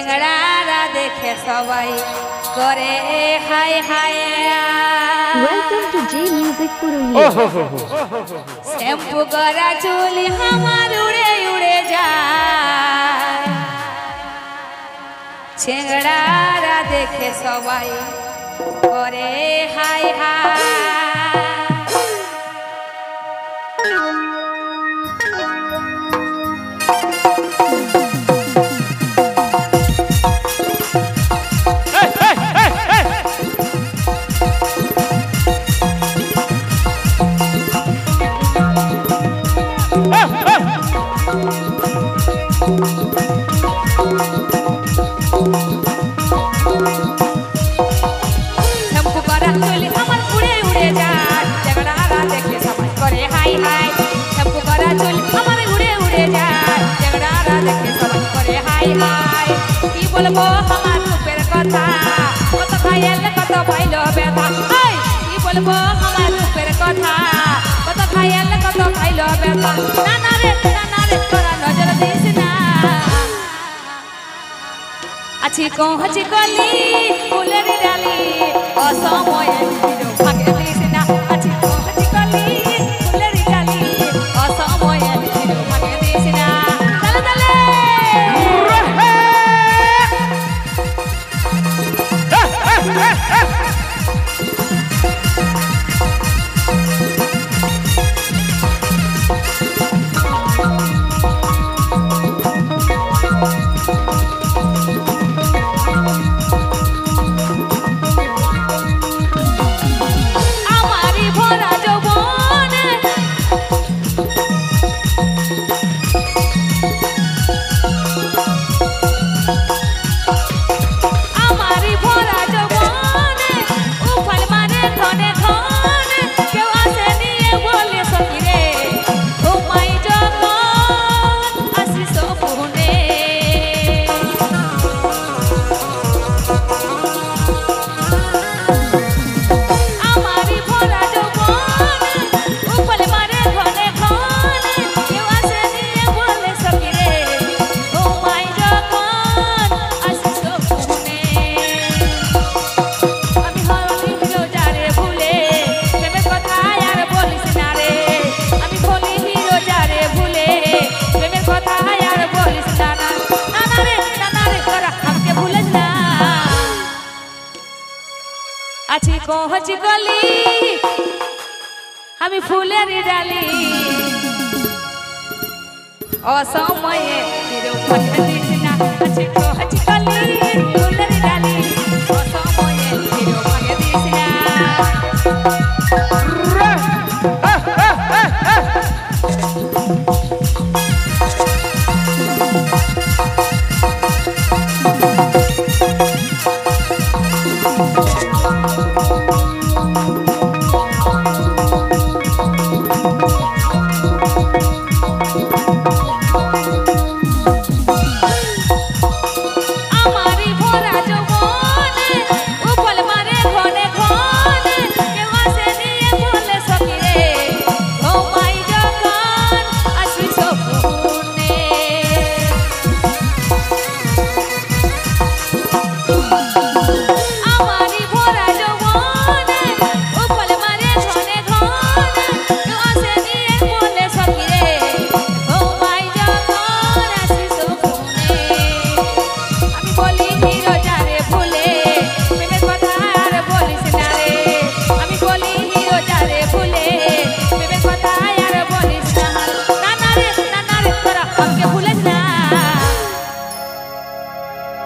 চেংড়ারা দেখে সবাই করে হায় হায়। Welcome to J Music Purulia. Shampoo করা চুল আমার উড়ে উড়ে যায়, চেংড়ারা দেখে সবাই করে হায় হায়। বলবো আমার রূপের কথা, কত খাইলে কত পাইল ব্যথা। কি বলবো আমার রূপের কথা, কত খাইলে কত পাইল ব্যথা। না রে তোরা নজর দিস না, আছি কহছি কলি ফুলের ডালি, অসময়ে ভাগে দিস না। আছি কহছি কলি ফুলের ডালি, অসময়ে ভাগে দিস না। আছি কহছি গলি আমি ফুলের ডালি, অসময়ে ভাগে দিস না। আছি কহছি গলি ফুলের ডালি, অসময়ে ভাগে দিস না।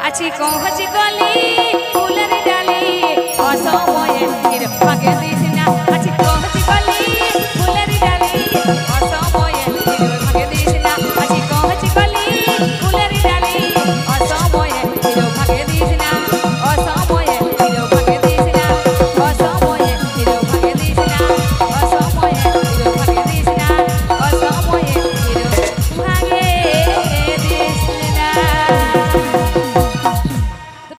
আছি কহছি গলি ফুলের ডালি, অসময়ে ভাগে দিস না।